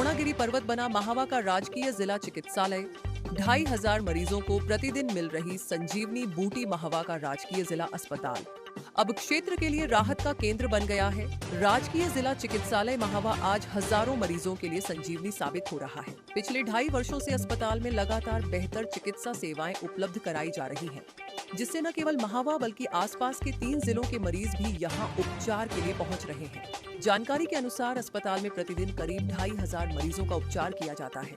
द्रोणागिरी पर्वत बना महावा का राजकीय जिला चिकित्सालय 2500 मरीजों को प्रतिदिन मिल रही संजीवनी बूटी महावा का राजकीय जिला अस्पताल अब क्षेत्र के लिए राहत का केंद्र बन गया है। राजकीय जिला चिकित्सालय महावा आज हजारों मरीजों के लिए संजीवनी साबित हो रहा है। पिछले 2.5 वर्षों से अस्पताल में लगातार बेहतर चिकित्सा सेवाएं उपलब्ध कराई जा रही हैं, जिससे न केवल महावा बल्कि आसपास के 3 जिलों के मरीज भी यहां उपचार के लिए पहुंच रहे हैं। जानकारी के अनुसार अस्पताल में प्रतिदिन करीब 2500 मरीजों का उपचार किया जाता है।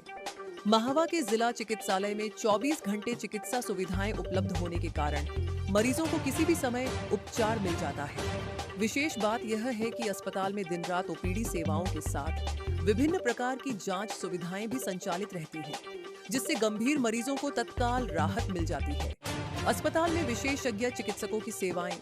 महावा के जिला चिकित्सालय में 24 घंटे चिकित्सा सुविधाएं उपलब्ध होने के कारण मरीजों को किसी भी समय उपचार मिल जाता है। विशेष बात यह है कि अस्पताल में दिन रात ओपीडी सेवाओं के साथ विभिन्न प्रकार की जांच सुविधाएं भी संचालित रहती हैं, जिससे गंभीर मरीजों को तत्काल राहत मिल जाती है। अस्पताल में विशेषज्ञ चिकित्सकों की सेवाएं,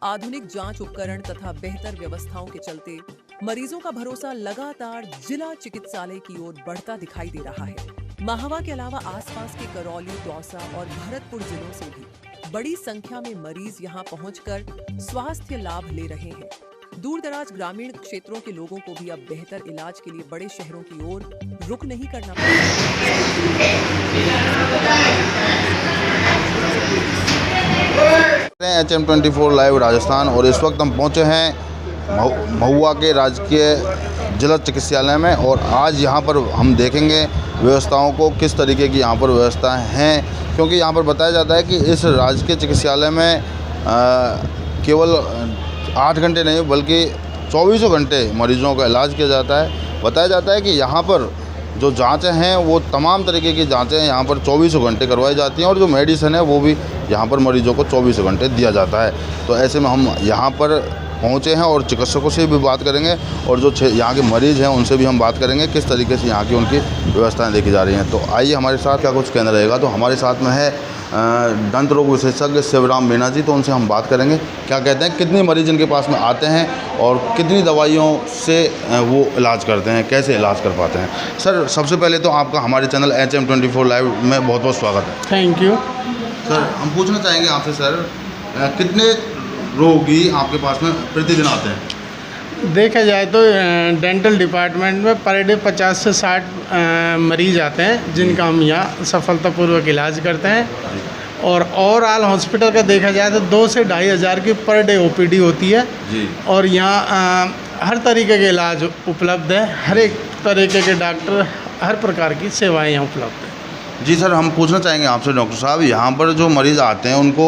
आधुनिक जांच उपकरण तथा बेहतर व्यवस्थाओं के चलते मरीजों का भरोसा लगातार जिला चिकित्सालय की ओर बढ़ता दिखाई दे रहा है। महावा के अलावा आसपास के करौली, दौसा और भरतपुर जिलों से भी बड़ी संख्या में मरीज यहां पहुंचकर स्वास्थ्य लाभ ले रहे हैं। दूर दराज ग्रामीण क्षेत्रों के लोगों को भी अब बेहतर इलाज के लिए बड़े शहरों की ओर रुख नहीं करना पड़ता। HM24 लाइव राजस्थान और इस वक्त हम पहुंचे हैं महुआ के राजकीय जिला चिकित्सालय में और आज यहां पर हम देखेंगे व्यवस्थाओं को, किस तरीके की यहां पर व्यवस्थाएं हैं, क्योंकि यहां पर बताया जाता है कि इस राजकीय चिकित्सालय में केवल 8 घंटे नहीं बल्कि 24 घंटे मरीजों का इलाज किया जाता है। बताया जाता है कि यहाँ पर जो जांचें हैं वो तमाम तरीके की जांचें यहाँ पर 24 घंटे करवाई जाती हैं और जो मेडिसिन है वो भी यहाँ पर मरीजों को 24 घंटे दिया जाता है। तो ऐसे में हम यहाँ पर पहुँचे हैं और चिकित्सकों से भी बात करेंगे और जो यहाँ के मरीज़ हैं उनसे भी हम बात करेंगे किस तरीके से यहाँ की उनकी व्यवस्थाएँ देखी जा रही हैं। तो आइए हमारे साथ क्या कुछ कहना रहेगा। तो हमारे साथ में है दंत रोग विशेषज्ञ शिवराम मीना जी, तो उनसे हम बात करेंगे क्या कहते हैं, कितने मरीज इनके पास में आते हैं और कितनी दवाइयों से वो इलाज करते हैं, कैसे इलाज कर पाते हैं। सर, सबसे पहले तो आपका हमारे चैनल HM24 लाइव में बहुत बहुत स्वागत है। थैंक यू सर, हम पूछना चाहेंगे आपसे सर, कितने रोगी आपके पास में प्रतिदिन आते हैं? देखा जाए तो डेंटल डिपार्टमेंट में पर डे 50 से 60 मरीज आते हैं, जिनका हम यहाँ सफलतापूर्वक इलाज करते हैं। और ओवरऑल हॉस्पिटल का देखा जाए तो 2 से 2.5 हज़ार की पर डे ओपीडी होती है जी। और यहाँ हर तरीके के इलाज उपलब्ध है, हर एक तरीके के डॉक्टर, हर प्रकार की सेवाएं यहाँ उपलब्ध है। जी सर, हम पूछना चाहेंगे आपसे डॉक्टर साहब, यहाँ पर जो मरीज़ आते हैं उनको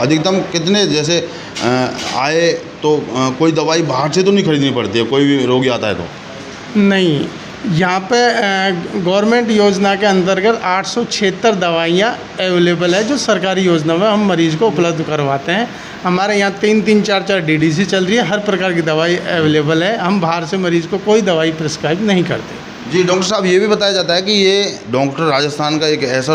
अधिकतम कितने जैसे आए तो कोई दवाई बाहर से तो नहीं खरीदनी पड़ती है, कोई भी रोगी आता है तो? नहीं, यहाँ पे गवर्नमेंट योजना के अंतर्गत 876 दवाइयाँ अवेलेबल है जो सरकारी योजना में हम मरीज़ को उपलब्ध करवाते हैं। हमारे यहाँ 3-3, 4-4 DDC चल रही है, हर प्रकार की दवाई अवेलेबल है। हम बाहर से मरीज़ को कोई दवाई प्रिस्क्राइब नहीं करते। जी डॉक्टर साहब, ये भी बताया जाता है कि ये डॉक्टर राजस्थान का एक ऐसा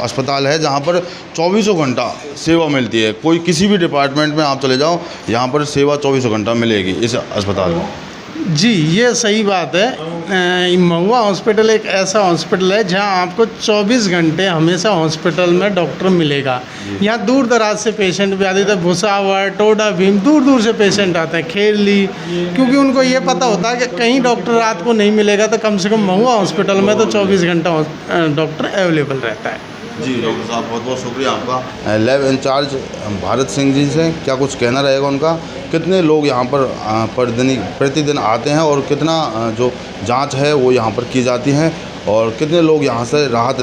अस्पताल है जहाँ पर 24 घंटा सेवा मिलती है। कोई किसी भी डिपार्टमेंट में आप चले जाओ, यहाँ पर सेवा 24 घंटा मिलेगी इस अस्पताल में। जी, ये सही बात है। महुआ हॉस्पिटल एक ऐसा हॉस्पिटल है जहां आपको 24 घंटे हमेशा हॉस्पिटल में डॉक्टर मिलेगा। यहाँ दूर दराज से पेशेंट भी आते थे, भुसावर, टोडा भीम, दूर दूर से पेशेंट आते हैं, खेरली, क्योंकि उनको ये पता होता है कि कहीं डॉक्टर रात को नहीं मिलेगा तो कम से कम महुआ हॉस्पिटल में तो 24 घंटा डॉक्टर अवेलेबल रहता है। जी डॉक्टर साहब, बहुत बहुत शुक्रिया आपका। लैब इंचार्ज भारत सिंह जी से क्या कुछ कहना रहेगा उनका, कितने लोग यहाँ पर प्रतिदिन आते हैं और कितना जो जांच है वो यहाँ पर की जाती है और कितने लोग यहाँ से राहत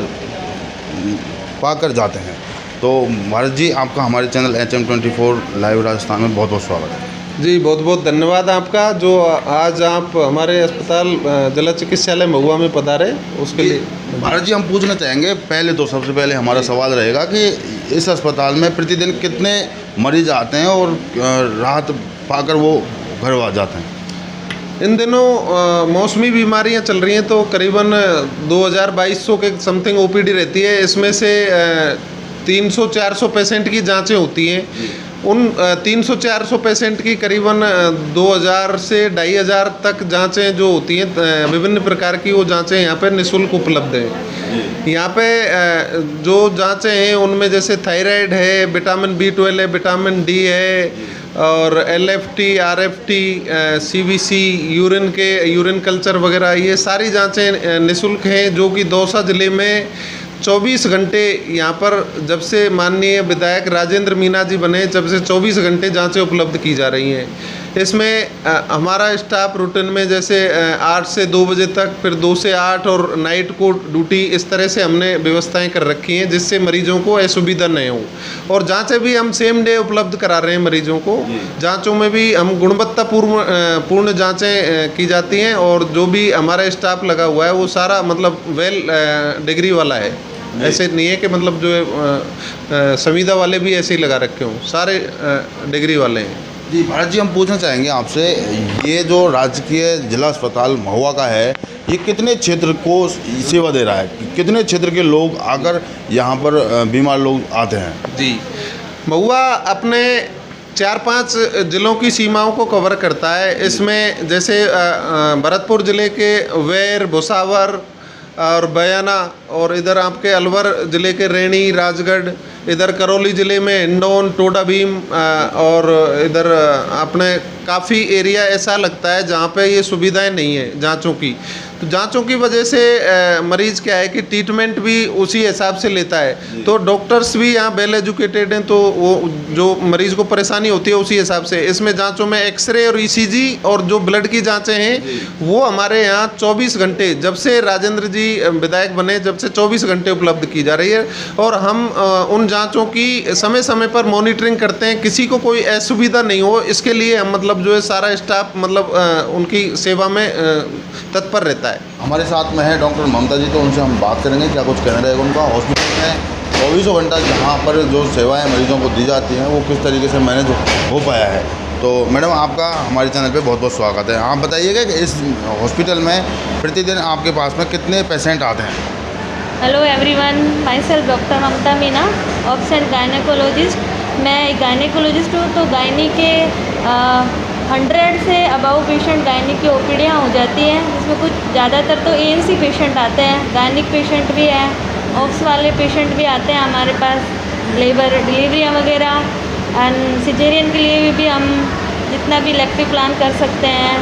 पाकर जाते हैं। तो भारत जी, आपका हमारे चैनल HM24 लाइव राजस्थान में बहुत बहुत स्वागत है। जी, बहुत बहुत धन्यवाद आपका, जो आज आप हमारे अस्पताल जिला चिकित्सालय महुआ में पधारे उसके लिए। भारत जी, हम पूछना चाहेंगे, पहले तो सबसे पहले हमारा सवाल रहेगा कि इस अस्पताल में प्रतिदिन कितने मरीज आते हैं और राहत पाकर वो घर आ जाते हैं? इन दिनों मौसमी बीमारियां चल रही हैं तो करीबन 2200 के समथिंग ओपीडी रहती है। इसमें से 300-400 पेशेंट की जांचें होती हैं। उन 300-400 पेशेंट की करीबन 2000 से 2500 तक जांचें जो होती हैं, विभिन्न प्रकार की वो जांचें यहाँ पे निःशुल्क उपलब्ध हैं। यहाँ पे जो जांचें हैं उनमें जैसे थायराइड है, विटामिन B12 है, विटामिन D है, और LFT, RFT, CBC, urine culture वगैरह, ये सारी जांचें निःशुल्क हैं, जो कि दौसा ज़िले में 24 घंटे यहाँ पर जब से माननीय विधायक राजेंद्र मीना जी बने, जब से 24 घंटे जांचें उपलब्ध की जा रही हैं। इसमें हमारा स्टाफ रूटीन में जैसे 8 से 2 बजे तक, फिर 2 से 8 और नाइट को ड्यूटी, इस तरह से हमने व्यवस्थाएं कर रखी हैं जिससे मरीजों को असुविधा नहीं हो। और जांचें भी हम सेम डे उपलब्ध करा रहे हैं मरीजों को। जांचों में भी हम गुणवत्तापूर्ण जांचें की जाती हैं, और जो भी हमारा स्टाफ लगा हुआ है वो सारा मतलब वेल डिग्री वाला है। ऐसे नहीं है कि मतलब जो संविदा वाले भी ऐसे ही लगा रखे हों, सारे डिग्री वाले हैं। जी भारत जी, हम पूछना चाहेंगे आपसे, ये जो राजकीय जिला अस्पताल महुआ का है, ये कितने क्षेत्र को सेवा दे रहा है? कितने क्षेत्र के लोग आकर यहाँ पर बीमार लोग आते हैं? जी, महुआ अपने 4-5 ज़िलों की सीमाओं को कवर करता है। इसमें जैसे भरतपुर ज़िले के वेर, भुसावर और बयाना, और इधर आपके अलवर ज़िले के रैणी, राजगढ़, इधर करौली ज़िले में हिंडौन, टोडा भीम, और इधर अपने काफ़ी एरिया ऐसा लगता है जहाँ पे ये सुविधाएं नहीं है जांचों की। तो जांचों की वजह से मरीज़ क्या है कि ट्रीटमेंट भी उसी हिसाब से लेता है। तो डॉक्टर्स भी यहाँ वेल एजुकेटेड हैं, तो वो जो मरीज़ को परेशानी होती है उसी हिसाब से। इसमें जांचों में एक्सरे और ECG और जो ब्लड की जांचें हैं वो हमारे यहाँ 24 घंटे, जब से राजेंद्र जी विधायक बने जब से 24 घंटे उपलब्ध की जा रही है। और हम उन जाँचों की समय समय पर मॉनिटरिंग करते हैं, किसी को कोई असुविधा नहीं हो, इसके लिए हम मतलब जो है सारा स्टाफ मतलब उनकी सेवा में तत्पर रहता है। हमारे साथ में है डॉक्टर ममता जी, तो उनसे हम बात करेंगे क्या कुछ कहना रहेगा उनका। हॉस्पिटल में 24 घंटा जहाँ पर जो सेवाएं मरीजों को दी जाती हैं वो किस तरीके से मैनेज हो पाया है। तो मैडम, आपका हमारे चैनल पे बहुत बहुत स्वागत है। आप बताइएगा कि इस हॉस्पिटल में प्रतिदिन आपके पास में कितने पेशेंट आते हैं? Hello everyone, myself doctor Mamta Meena, obs and gynaecologist. मैं एक गायनेकोलॉजिस्ट हूँ, तो गायनी के 100 से अबाउ पेशेंट गायनी की ओपीडियाँ हो जाती हैं, जिसमें कुछ ज़्यादातर तो ANC पेशेंट आते हैं, गायनिक पेशेंट भी हैं, ऑब्स वाले पेशेंट भी आते हैं हमारे पास, लेबर डिलीवरियाँ वगैरह, एंड सिजेरियन के लिए भी हम जितना भी इलेक्टिव प्लान कर सकते हैं।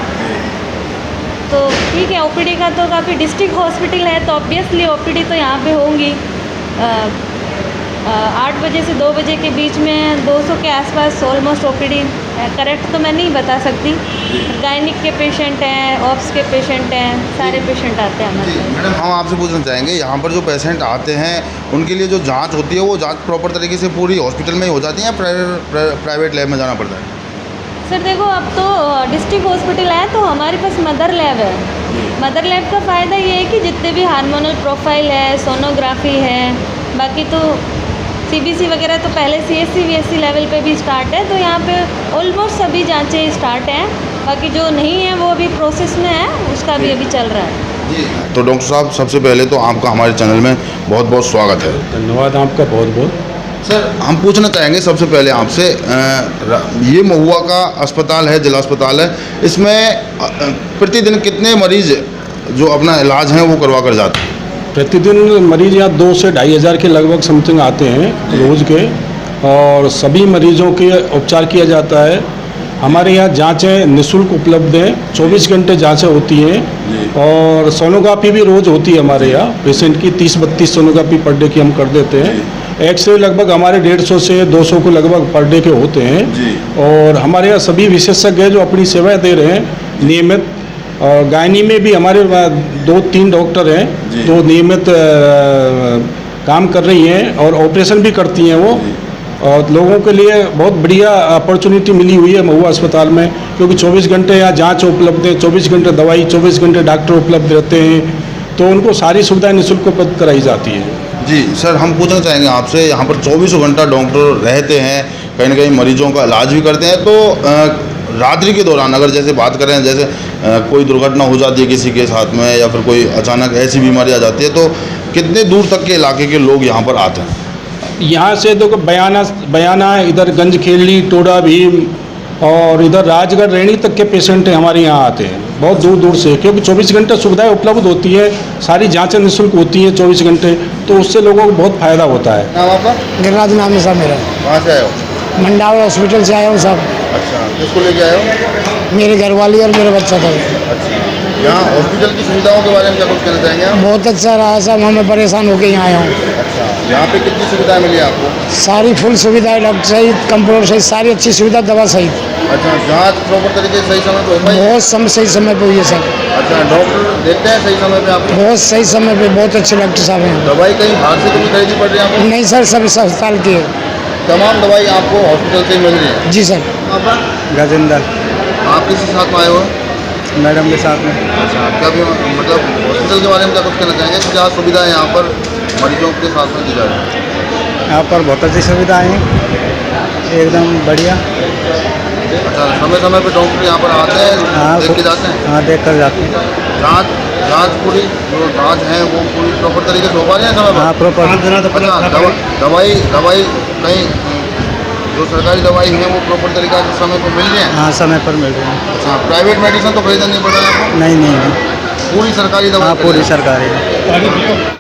तो ठीक है, OPD का तो काफ़ी डिस्ट्रिक्ट हॉस्पिटल है, तो ऑब्वियसली OPD तो यहाँ पे होंगी। 8 बजे से 2 बजे के बीच में 200 के आसपास ऑलमोस्ट OPD, करेक्ट तो मैं नहीं बता सकती। गायनिक के पेशेंट हैं, ऑप्स के पेशेंट हैं, सारे पेशेंट आते हैं हमारे पास। मैडम, हम आपसे पूछना चाहेंगे, यहाँ पर जो पेशेंट आते हैं उनके लिए जो जांच होती है वो जांच प्रॉपर तरीके से पूरी हॉस्पिटल में ही हो जाती है या प्राइवेट लैब में जाना पड़ता है? सर देखो, अब तो डिस्ट्रिक्ट हॉस्पिटल है तो हमारे पास मदर लैब है। मदर लैब का फ़ायदा ये है कि जितने भी हार्मोनल प्रोफाइल है, सोनोग्राफी है, बाकी तो CBC वगैरह तो पहले CSC VSC लेवल पे भी स्टार्ट है, तो यहाँ पे ऑलमोस्ट सभी जांचें स्टार्ट हैं। बाकी जो नहीं है वो अभी प्रोसेस में है, उसका भी अभी चल रहा है। जी, तो डॉक्टर साहब, सबसे पहले तो आपका हमारे चैनल में बहुत बहुत स्वागत है। धन्यवाद आपका बहुत बहुत। सर, हम पूछना चाहेंगे सबसे पहले आपसे, ये महुआ का अस्पताल है, जिला अस्पताल है, इसमें प्रतिदिन कितने मरीज जो अपना इलाज है वो करवा कर जाते हैं? प्रतिदिन मरीज यहाँ 2 से 2.5 हज़ार के लगभग समथिंग आते हैं रोज़ के, और सभी मरीजों के उपचार किया जाता है। हमारे यहाँ जांचें निःशुल्क उपलब्ध हैं, 24 घंटे जांचें होती हैं, और सोनोग्राफी भी रोज़ होती है हमारे यहाँ। पेशेंट की 30-32 सोनोग्राफी पर डे की हम कर देते हैं। एक्सरे लगभग हमारे 150 से 200 को लगभग पर डे के होते हैं। और हमारे यहाँ सभी विशेषज्ञ हैं जो अपनी सेवाएं दे रहे हैं नियमित। और गायनी में भी हमारे 2-3 डॉक्टर हैं जो नियमित काम कर रही हैं और ऑपरेशन भी करती हैं वो। और लोगों के लिए बहुत बढ़िया अपॉर्चुनिटी मिली हुई है महुआ अस्पताल में, क्योंकि 24 घंटे यहाँ जांच उपलब्ध है, 24 घंटे दवाई, 24 घंटे डॉक्टर उपलब्ध रहते हैं, तो उनको सारी सुविधाएं निःशुल्क उपलब्ध कराई जाती है। जी सर, हम पूछना चाहेंगे आपसे, यहाँ पर 24 घंटा डॉक्टर रहते हैं, कहीं ना कहीं मरीजों का इलाज भी करते हैं, तो रात्रि के दौरान अगर जैसे बात करें, जैसे कोई दुर्घटना हो जाती है किसी के साथ में, या फिर कोई अचानक ऐसी बीमारी आ जाती है, तो कितने दूर तक के इलाके के लोग यहाँ पर आते हैं? यहाँ से देखो, बयाना, इधर गंजखेड़ी, टोडा भीम और इधर राजगढ़, रैणी तक के पेशेंट हमारे यहाँ आते हैं बहुत दूर दूर से, क्योंकि 24 घंटे सुविधाएं उपलब्ध होती है, सारी जांचें निःशुल्क होती हैं 24 घंटे, तो उससे लोगों को बहुत फ़ायदा होता है। नाम आपका? गिरिराज नाम है साहब मेरा। कहाँ से आए हो? मंडावा हॉस्पिटल से आया हूँ साहब। अच्छा, किसको लेके आए हो? मेरे घर वाली और मेरा बच्चा था। अच्छा, यहाँ हॉस्पिटल की सुविधाओं के बारे में क्या कुछ कहना चाहेंगे आप? बहुत अच्छा रहा साहब, हमें परेशान होकर यहाँ आया हूँ। अच्छा, यहाँ पे कितनी सुविधाएं मिली आपको? सारी फुल सुविधाएं, डॉक्टर सहित, कंप्यूटर सहित, सारी अच्छी सुविधा, दवा सहित। अच्छा, जांच प्रॉपर तरीके से सही समय पे हो पाई? बहुत सही समय पे हुई है सर। अच्छा, डॉक्टर देखते हैं सही समय पे आपको? बहुत सही समय पे, बहुत अच्छे डॉक्टर साहब हैं। दवाई कहीं बाहर से कभी खरीदनी पड़ रही है आपको? नहीं सर, सब इस अस्पताल की है। तमाम दवाई आपको हॉस्पिटल से ही मिल रही है? जी सर। आपका गजेंद्र, आप किसी साथ में आए हो? मैडम के साथ में। अच्छा, क्या भी मतलब हॉस्पिटल के बारे में क्या कुछ कहना चाहेंगे? क्या सुविधाएं यहाँ पर मरीजों के साथ में दी जा रही है? यहाँ पर बहुत अच्छी सुविधाएँ हैं, एकदम बढ़िया। अच्छा, समय समय पे डॉक्टर यहाँ पर आते हैं, देख के जाते हैं? हाँ, देख कर जाते हैं। जाँच पूरी जो जाँच है वो पूरी प्रॉपर तरीके से हो पा रही है समय पर? हाँ, प्रॉपर। अच्छा, दवाई कहीं जो सरकारी दवाई है वो प्रॉपर तरीका से समय पर मिल रही है? हाँ, समय पर मिल रहे हैं। अच्छा, प्राइवेट मेडिसिन तो खरीदना नहीं पड़ रहा है आपको? नहीं, पूरी सरकारी दवाई? हाँ, पूरी सरकारी।